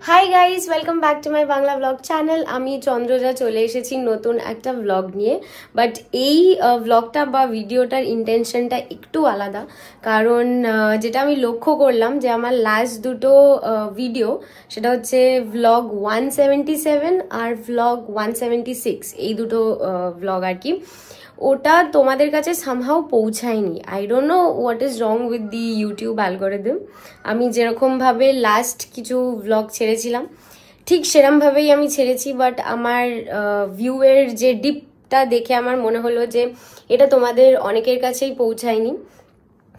Hi guys, welcome back to my Bangla blog channel. আমি চন্দ্রজা চলে এসেছি নতুন একটা ব্লগ নিয়ে। বাট এই ব্লগটা বা ভিডিওটার ইন্টেনশনটা একটু আলাদা, কারণ যেটা আমি লক্ষ্য করলাম যে আমার লাস্ট দুটো ভিডিও, সেটা হচ্ছে ভ্লগ 177 আর ভ্লগ 176, এই দুটো ভ্লগ আর কি, ওটা তোমাদের কাছে সামহাও পৌঁছায়নি। I don't know what is wrong with the YouTube algorithm. আমি যেরকমভাবে লাস্ট কিছু ভ্লগ ছেড়েছিলাম ঠিক সেরমভাবেই আমি ছেড়েছি, বাট আমার ভিউয়ের যে ডিপটা দেখে আমার মনে হলো যে এটা তোমাদের অনেকের কাছেই পৌঁছায়নি।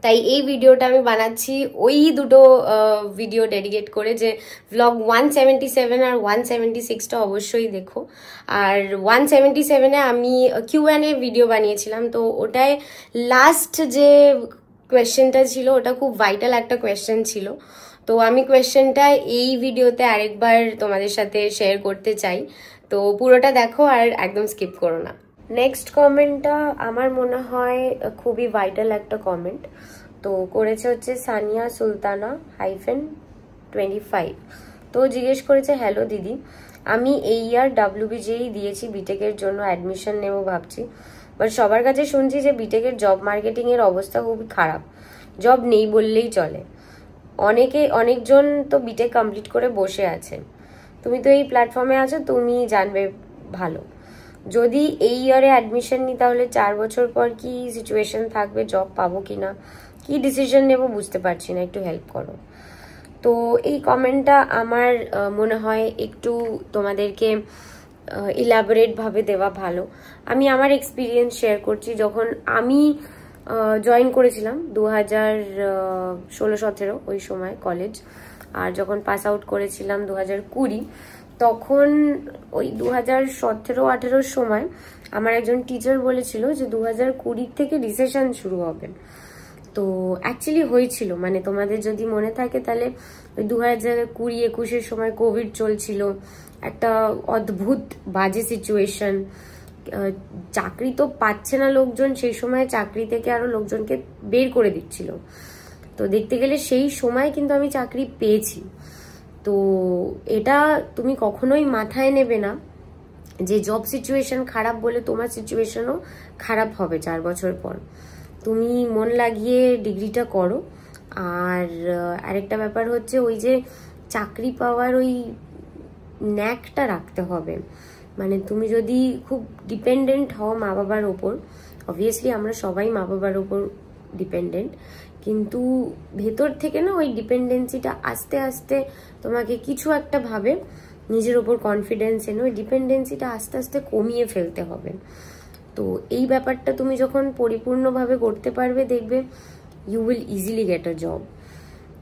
তাই এই ভিডিওটা আমি বানাচ্ছি ওই দুটো ভিডিও ডেডিকেট করে, যে ভ্লগ 177 আর 176টা অবশ্যই দেখো। আর 177-এ আমি Q&A ভিডিও বানিয়েছিলাম, তো ওটায় লাস্ট যে কোয়েশ্চেনটা ছিল ওটা খুব ভাইটাল একটা কোয়েশ্চেন ছিল। তো আমি কোয়েশ্চেনটা এই ভিডিওতে আরেকবার তোমাদের সাথে শেয়ার করতে চাই, তো পুরোটা দেখো আর একদম স্কিপ করো না। নেক্সট কমেন্টটা আমার মনে হয় খুবই ভাইটাল একটা কমেন্ট। তো করেছে হচ্ছে সানিয়া সুলতানা -25। তো জিজ্ঞেস করেছে, হ্যালো দিদি, আমি এই ইয়ার WBJEE দিয়েছি, বিটেকের জন্য অ্যাডমিশন নেবো ভাবছি। বাট সবার কাছে শুনছি যে বিটেকের জব মার্কেটিং এর অবস্থা খুবই খারাপ, জব নেই বললেই চলে। অনেকজন তো বিটেক কমপ্লিট করে বসে আছে। তুমি তো এই প্ল্যাটফর্মে আছো, তুমি জানবে ভালো। যদি এই ইয়ারে অ্যাডমিশন নিই তাহলে 4 বছর পর কি সিচুয়েশন থাকবে, জব পাবো কিনা, কি ডিসিশন নেব বুঝতে পারছি না, একটু হেল্প করো। তো এই কমেন্টটা আমার মনে হয় একটু তোমাদেরকে ইলাবোরেট ভাবে দেওয়া ভালো। আমি আমার এক্সপিরিয়েন্স শেয়ার করছি। যখন আমি জয়েন করেছিলাম 2016-17 ওই সময় কলেজ, আর যখন পাস আউট করেছিলাম 2020, তখন ওই 2017-18 সময় আমার একজন টিচার বলেছিল যে 2020 থেকে রিসেশন শুরু হবে। তো অ্যাকচুয়ালি হয়েছিল, মানে তোমাদের যদি মনে থাকে তাহলে ওই 2020-21 সময় কোভিড চলছিল, একটা অদ্ভুত বাজে সিচুয়েশন। চাকরি তো পাচ্ছে না লোকজন, সেই সময় চাকরি থেকে আরো লোকজনকে বের করে দিচ্ছিল। তো দেখতে গেলে সেই সময় কিন্তু আমি চাকরি পেয়েছি। তো এটা তুমি কখনোই মাথায় নেবে না যে জব সিচুয়েশন খারাপ বলে তোমার সিচুয়েশনও খারাপ হবে 4 বছর পর। তুমি মন লাগিয়ে ডিগ্রিটা করো। আর আরেকটা ব্যাপার হচ্ছে, ওই যে চাকরি পাওয়ার ওই ন্যাকটা রাখতে হবে। মানে তুমি যদি খুব ডিপেন্ডেন্ট হও মা বাবার ওপর, অবভিয়াসলি আমরা সবাই মা বাবার ওপর ডিপেন্ডেন্ট, কিন্তু ভেতর থেকে না ওই ডিপেন্ডেন্সিটা আস্তে আস্তে তোমাকে কিছু একটা ভাবে নিজের ওপর কনফিডেন্স এনে ওই ডিপেন্ডেন্সিটা আস্তে আস্তে কমিয়ে ফেলতে হবে। তো এই ব্যাপারটা তুমি যখন পরিপূর্ণভাবে করতে পারবে, দেখবে you will easily get a job.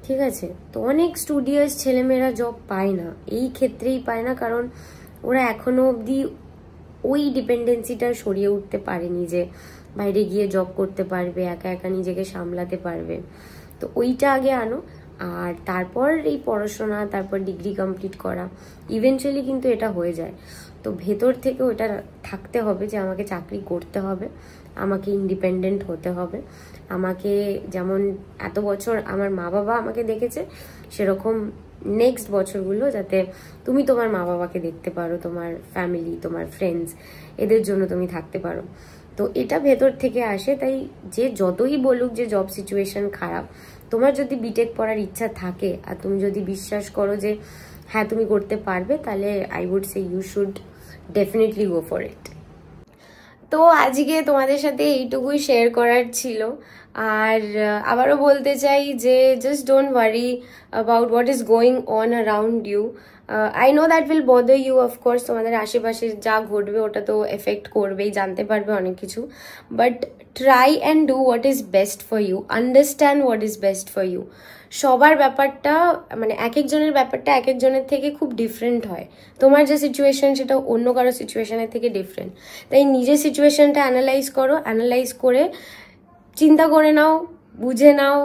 ঠিক আছে? তো অনেক স্টুডিয়াস ছেলেমেয়েরা জব পায় না, এই ক্ষেত্রেই পায় না কারণ ওরা এখনো অবধি ওই ডিপেন্ডেন্সিটা সরিয়ে উঠতে পারেনি যে বাইরে গিয়ে জব করতে পারবে, একা একা নিজেকে সামলাতে পারবে। তো ওইটা আগে আনো, আর তারপর এই পড়াশোনা, তারপর ডিগ্রি কমপ্লিট করা, ইভেনচুয়ালি কিন্তু এটা হয়ে যায়। তো ভেতর থেকে ওটা থাকতে হবে যে আমাকে চাকরি করতে হবে, আমাকে ইন্ডিপেন্ডেন্ট হতে হবে, আমাকে যেমন এত বছর আমার মা বাবা আমাকে দেখেছে সেরকম নেক্সট বছরগুলো যাতে তুমি তোমার মা বাবাকে দেখতে পারো, তোমার ফ্যামিলি, তোমার ফ্রেন্ডস, এদের জন্য তুমি থাকতে পারো। তো এটা ভেতর থেকে আসে। তাই যে যতই বলুক যে জব সিচুয়েশন খারাপ, তোমার যদি বিটেক পড়ার ইচ্ছা থাকে আর তুমি যদি বিশ্বাস করো যে হ্যাঁ তুমি করতে পারবে, তাহলে I would say you should definitely go for it. তো আজকে তোমাদের সাথে এইটুকুই শেয়ার করার ছিল। আর আবারও বলতে চাই যে just don't worry about what is going on around you. I know that will bother you, of course তোমাদের আশেপাশে যা ঘটবে ওটা তো এফেক্ট করবেই, জানতে পারবে অনেক কিছু, but try and do what is best for you, understand what is best for you. সবার ব্যাপারটা, মানে এক একজনের ব্যাপারটা এক একজনের থেকে খুব ডিফারেন্ট হয়। তোমার যে সিচুয়েশন সেটা অন্য কারো সিচুয়েশনের থেকে ডিফারেন্ট। তাই নিজের সিচুয়েশনটা অ্যানালাইজ করো, অ্যানালাইজ করে চিন্তা করে নাও, বুঝে নাও,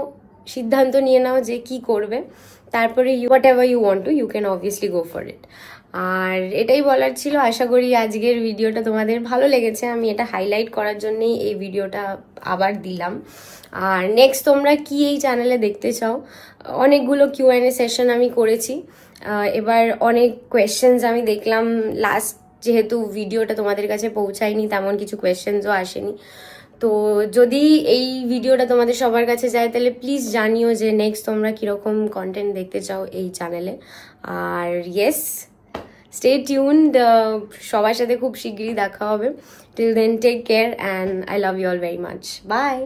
সিদ্ধান্ত নিয়ে নাও যে কি করবে। তারপরে whatever you want to, you can obviously go for it. আর এটাই বলার ছিল। আশা করি আজকের ভিডিওটা তোমাদের ভালো লেগেছে। আমি এটা হাইলাইট করার জন্যই এই ভিডিওটা আবার দিলাম। আর নেক্সট তোমরা কি এই চ্যানেলে দেখতে চাও, অনেকগুলো Q&A সেশন আমি করেছি। এবার অনেক কোয়েশ্চেন্স আমি দেখলাম, লাস্ট যেহেতু ভিডিওটা তোমাদের কাছে পৌঁছায়নি তেমন কিছু কোয়েশ্চেন্সও আসেনি। তো যদি এই ভিডিওটা তোমাদের সবার কাছে যায় তাহলে প্লিজ জানিও যে নেক্সট তোমরা কিরকম কন্টেন্ট দেখতে চাও এই চ্যানেলে। আর ইয়েস, স্টে টিউনড, সবার সাথে খুব শিগগিরই দেখা হবে। Till then take care and I love you all very much. By.